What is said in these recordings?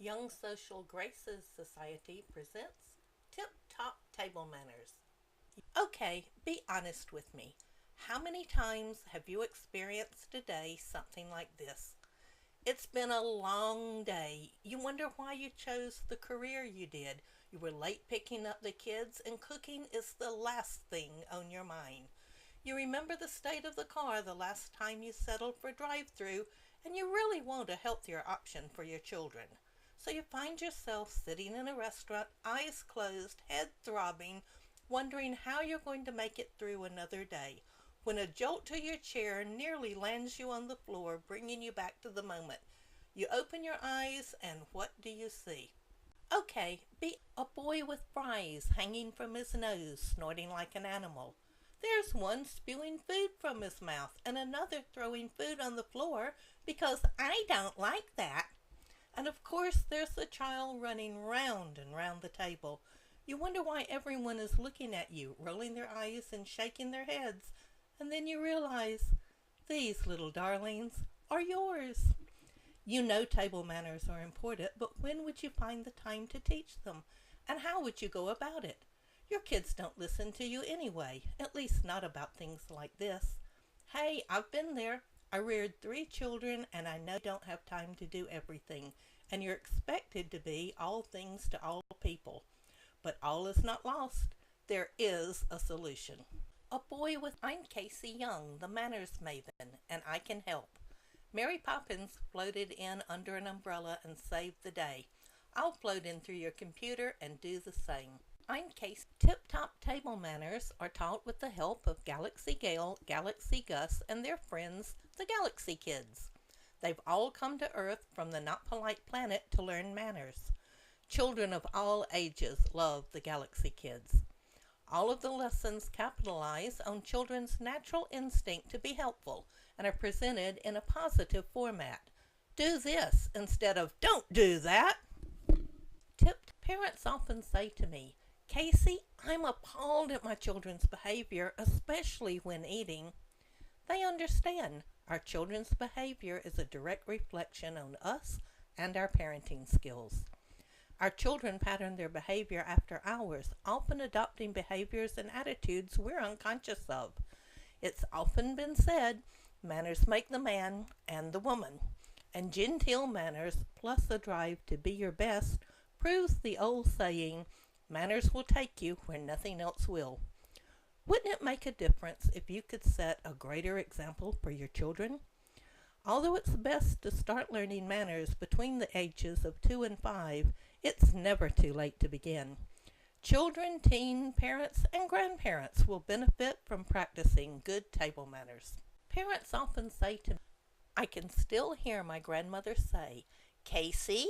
Young Social Graces Society presents Tip Top Table Manners. Okay, be honest with me. How many times have you experienced a day something like this? It's been a long day. You wonder why you chose the career you did. You were late picking up the kids, and cooking is the last thing on your mind. You remember the state of the car the last time you settled for drive through, and you really want a healthier option for your children. So you find yourself sitting in a restaurant, eyes closed, head throbbing, wondering how you're going to make it through another day, when a jolt to your chair nearly lands you on the floor, bringing you back to the moment. You open your eyes, and what do you see? Okay, be a boy with fries hanging from his nose, snorting like an animal. There's one spewing food from his mouth, and another throwing food on the floor because I don't like that. And of course, there's the child running round and round the table. You wonder why everyone is looking at you, rolling their eyes and shaking their heads. And then you realize these little darlings are yours. You know table manners are important, but when would you find the time to teach them? And how would you go about it? Your kids don't listen to you anyway, at least not about things like this. Hey, I've been there. I reared 3 children, and I know you don't have time to do everything, and you're expected to be all things to all people. But all is not lost. There is a solution. I'm Casey Young, the manners maven, and I can help. Mary Poppins floated in under an umbrella and saved the day. I'll float in through your computer and do the same. I'm Casey. Tip-top table manners are taught with the help of Galaxy Gale, Galaxy Gus, and their friends, the Galaxy Kids. They've all come to Earth from the not polite planet to learn manners. Children of all ages love the Galaxy Kids. All of the lessons capitalize on children's natural instinct to be helpful and are presented in a positive format. Do this instead of don't do that. Parents often say to me, Casey, I'm appalled at my children's behavior, especially when eating. They understand our children's behavior is a direct reflection on us and our parenting skills. Our children pattern their behavior after ours, often adopting behaviors and attitudes we're unconscious of. It's often been said, manners make the man and the woman. And genteel manners, plus the drive to be your best, proves the old saying, manners will take you where nothing else will. Wouldn't it make a difference if you could set a greater example for your children? Although it's best to start learning manners between the ages of 2 and 5, it's never too late to begin. Children, teen, parents, and grandparents will benefit from practicing good table manners. Parents often say to me, I can still hear my grandmother say, Casey,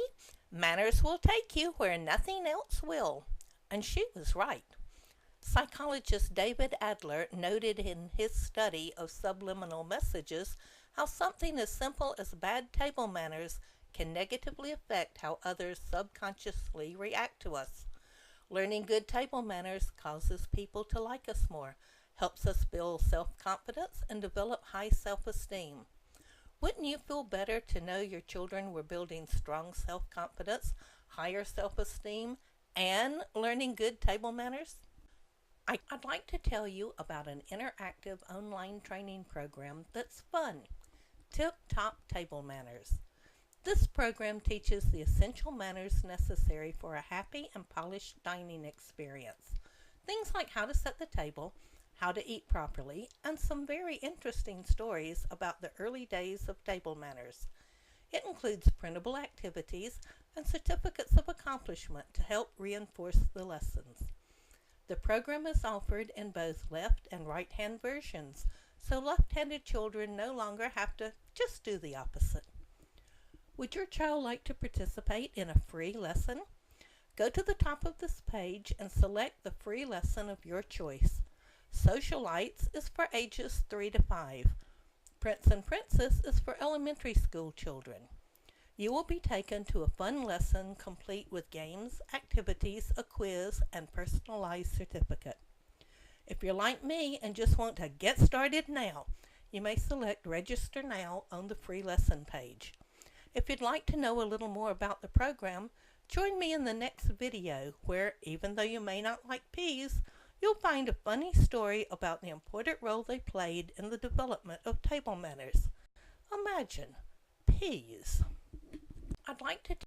manners will take you where nothing else will. And she was right. Psychologist David Adler noted in his study of subliminal messages how something as simple as bad table manners can negatively affect how others subconsciously react to us. Learning good table manners causes people to like us more, helps us build self-confidence, and develop high self-esteem. Wouldn't you feel better to know your children were building strong self-confidence, higher self-esteem, and learning good table manners? I'd like to tell you about an interactive online training program that's fun. Tip-top Table Manners. This program teaches the essential manners necessary for a happy and polished dining experience. Things like how to set the table, how to eat properly, and some very interesting stories about the early days of table manners. It includes printable activities and certificates of accomplishment to help reinforce the lessons. The program is offered in both left and right-hand versions, so left-handed children no longer have to just do the opposite. Would your child like to participate in a free lesson? Go to the top of this page and select the free lesson of your choice. Socialites is for ages 3 to 5. Prince and Princess is for elementary school children. You will be taken to a fun lesson complete with games, activities, a quiz, and personalized certificate. If you're like me and just want to get started now, you may select Register Now on the free lesson page. If you'd like to know a little more about the program, join me in the next video where, even though you may not like peas, you'll find a funny story about the important role they played in the development of table manners. Imagine, peas. I'd like to